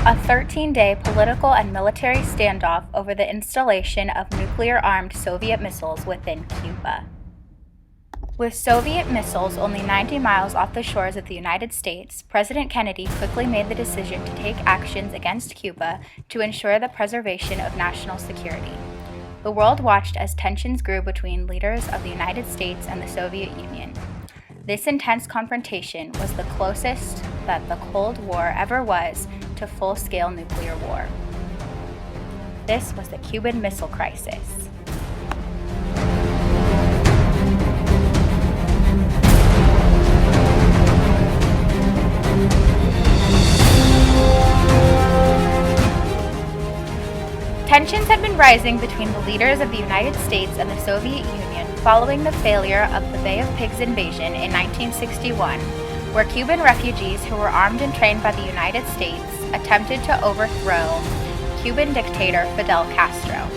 a 13-day political and military standoff over the installation of nuclear-armed Soviet missiles within Cuba. With Soviet missiles only 90 miles off the shores of the United States, President Kennedy quickly made the decision to take actions against Cuba to ensure the preservation of national security. The world watched as tensions grew between leaders of the United States and the Soviet Union. This intense confrontation was the closest that the Cold War ever was to full-scale nuclear war. This was the Cuban Missile Crisis. Tensions had been rising between the leaders of the United States and the Soviet Union following the failure of the Bay of Pigs invasion in 1961, where Cuban refugees who were armed and trained by the United States attempted to overthrow Cuban dictator Fidel Castro.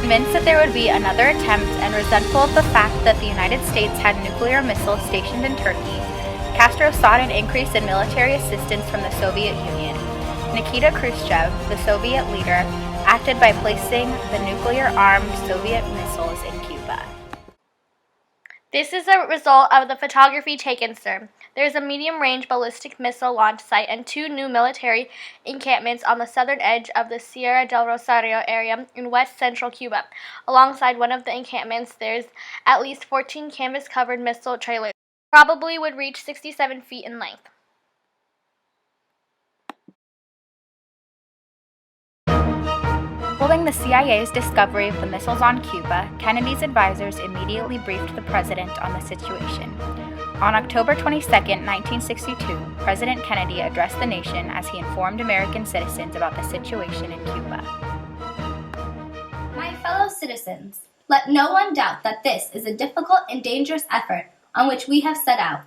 Convinced that there would be another attempt and resentful of the fact that the United States had nuclear missiles stationed in Turkey, Castro sought an increase in military assistance from the Soviet Union. Nikita Khrushchev, the Soviet leader, acted by placing the nuclear-armed Soviet missiles in Cuba. This is a result of the photography taken, sir. There is a medium-range ballistic missile launch site and 2 new military encampments on the southern edge of the Sierra del Rosario area in west-central Cuba. Alongside one of the encampments, there's at least 14 canvas-covered missile trailers, probably would reach 67 feet in length. Following the CIA's discovery of the missiles on Cuba, Kennedy's advisors immediately briefed the president on the situation. On October 22, 1962, President Kennedy addressed the nation as he informed American citizens about the situation in Cuba. My fellow citizens, let no one doubt that this is a difficult and dangerous effort on which we have set out.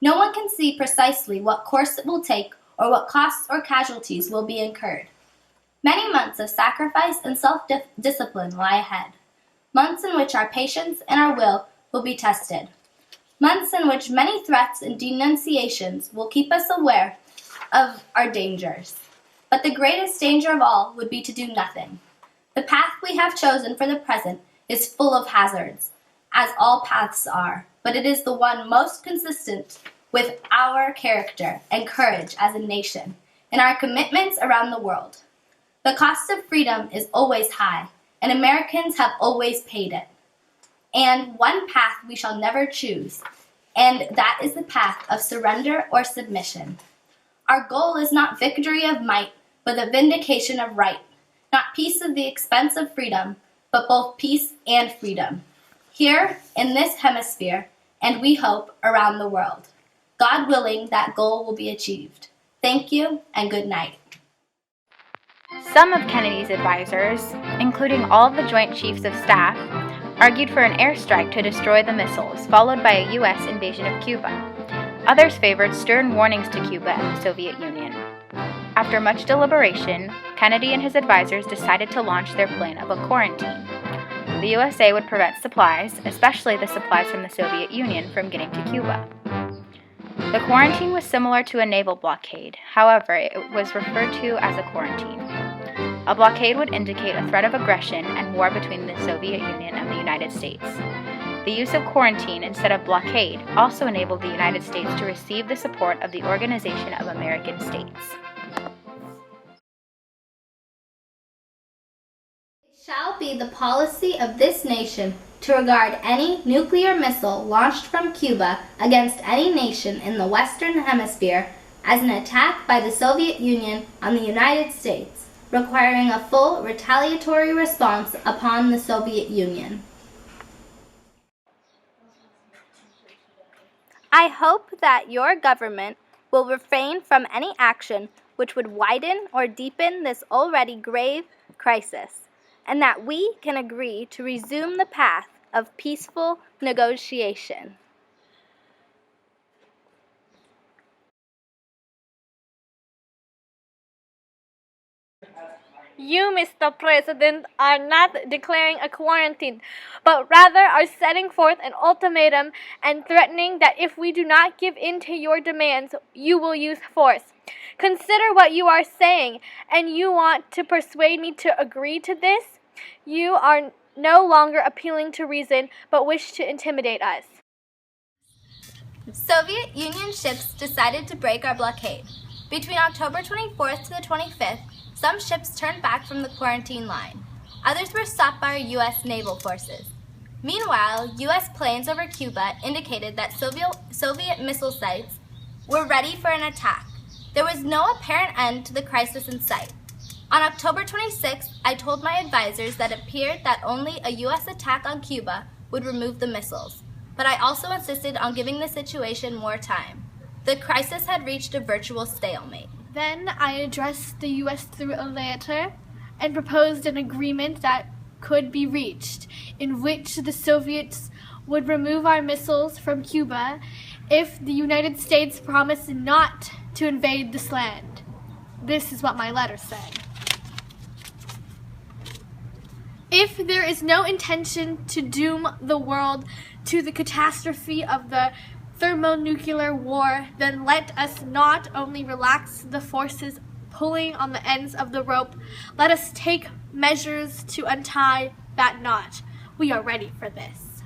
No one can see precisely what course it will take or what costs or casualties will be incurred. Many months of sacrifice and self-discipline lie ahead, months in which our patience and our will be tested, months in which many threats and denunciations will keep us aware of our dangers. But the greatest danger of all would be to do nothing. The path we have chosen for the present is full of hazards, as all paths are, but it is the one most consistent with our character and courage as a nation and our commitments around the world. The cost of freedom is always high, and Americans have always paid it. And one path we shall never choose, and that is the path of surrender or submission. Our goal is not victory of might, but the vindication of right, not peace at the expense of freedom, but both peace and freedom, here in this hemisphere, and we hope around the world. God willing, that goal will be achieved. Thank you, and good night. Some of Kennedy's advisors, including all of the Joint Chiefs of Staff, argued for an airstrike to destroy the missiles, followed by a U.S. invasion of Cuba. Others favored stern warnings to Cuba and the Soviet Union. After much deliberation, Kennedy and his advisors decided to launch their plan of a quarantine. The USA would prevent supplies, especially the supplies from the Soviet Union, from getting to Cuba. The quarantine was similar to a naval blockade. However, it was referred to as a quarantine. A blockade would indicate a threat of aggression and war between the Soviet Union and the United States. The use of quarantine instead of blockade also enabled the United States to receive the support of the Organization of American States. It shall be the policy of this nation to regard any nuclear missile launched from Cuba against any nation in the Western Hemisphere as an attack by the Soviet Union on the United States, requiring a full retaliatory response upon the Soviet Union. I hope that your government will refrain from any action which would widen or deepen this already grave crisis, and that we can agree to resume the path of peaceful negotiation. You, Mr. President, are not declaring a quarantine, but rather are setting forth an ultimatum and threatening that if we do not give in to your demands, you will use force. Consider what you are saying, and you want to persuade me to agree to this? You are no longer appealing to reason, but wish to intimidate us. Soviet Union ships decided to break our blockade. Between October 24th to the 25th, some ships turned back from the quarantine line. Others were stopped by our U.S. naval forces. Meanwhile, U.S. planes over Cuba indicated that Soviet missile sites were ready for an attack. There was no apparent end to the crisis in sight. On October 26th, I told my advisors that it appeared that only a U.S. attack on Cuba would remove the missiles, but I also insisted on giving the situation more time. The crisis had reached a virtual stalemate. Then I addressed the U.S. through a letter and proposed an agreement that could be reached, in which the Soviets would remove our missiles from Cuba if the United States promised not to invade this land. This is what my letter said. If there is no intention to doom the world to the catastrophe of the thermonuclear war, then let us not only relax the forces pulling on the ends of the rope, let us take measures to untie that knot. We are ready for this.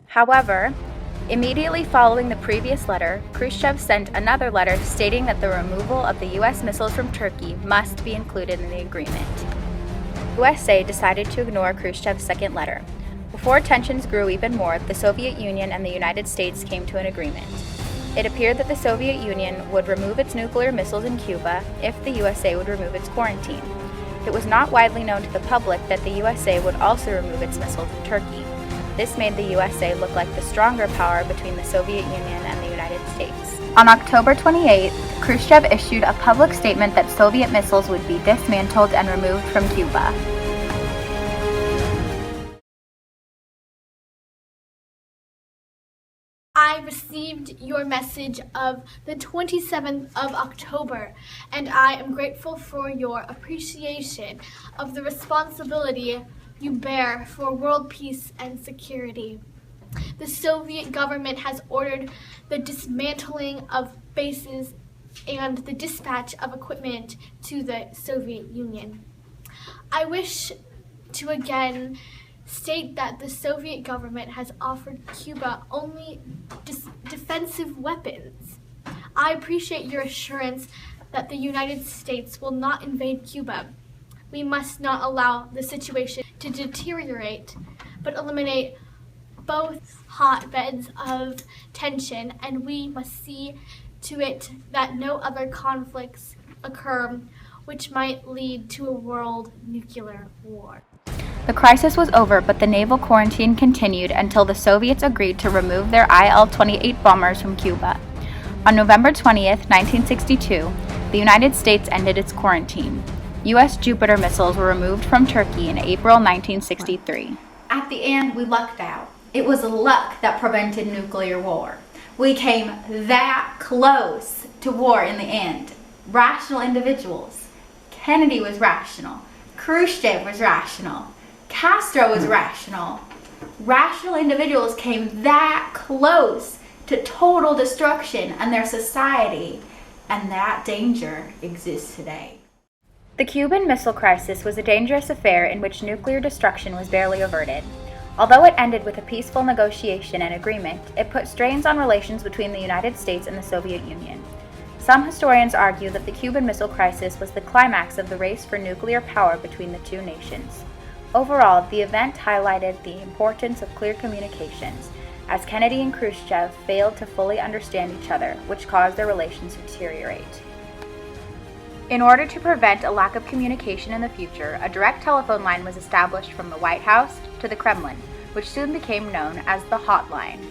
However, immediately following the previous letter, Khrushchev sent another letter stating that the removal of the U.S. missiles from Turkey must be included in the agreement. The USA decided to ignore Khrushchev's second letter. Before tensions grew even more, the Soviet Union and the United States came to an agreement. It appeared that the Soviet Union would remove its nuclear missiles in Cuba if the USA would remove its quarantine. It was not widely known to the public that the USA would also remove its missiles in Turkey. This made the USA look like the stronger power between the Soviet Union and the United States. On October 28th, Khrushchev issued a public statement that Soviet missiles would be dismantled and removed from Cuba. I received your message of the 27th of October, and I am grateful for your appreciation of the responsibility you bear for world peace and security. The Soviet government has ordered the dismantling of bases and the dispatch of equipment to the Soviet Union. I wish to again state that the Soviet government has offered Cuba only defensive weapons. I appreciate your assurance that the United States will not invade Cuba. We must not allow the situation to deteriorate, but eliminate both hotbeds of tension, and we must see to it that no other conflicts occur which might lead to a world nuclear war. The crisis was over, but the naval quarantine continued until the Soviets agreed to remove their Il-28 bombers from Cuba. On November 20th, 1962, the United States ended its quarantine. U.S. Jupiter missiles were removed from Turkey in April 1963. At the end, we lucked out. It was luck that prevented nuclear war. We came that close to war in the end. Rational individuals. Kennedy was rational. Khrushchev was rational. Castro was rational. Rational individuals came that close to total destruction in their society, and that danger exists today. The Cuban Missile Crisis was a dangerous affair in which nuclear destruction was barely averted. Although it ended with a peaceful negotiation and agreement, it put strains on relations between the United States and the Soviet Union. Some historians argue that the Cuban Missile Crisis was the climax of the race for nuclear power between the two nations. Overall, the event highlighted the importance of clear communications, as Kennedy and Khrushchev failed to fully understand each other, which caused their relations to deteriorate. In order to prevent a lack of communication in the future, a direct telephone line was established from the White House to the Kremlin, which soon became known as the Hotline.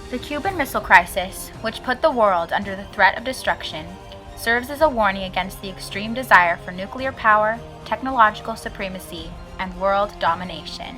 The Cuban Missile Crisis, which put the world under the threat of destruction, serves as a warning against the extreme desire for nuclear power, technological supremacy, and world domination.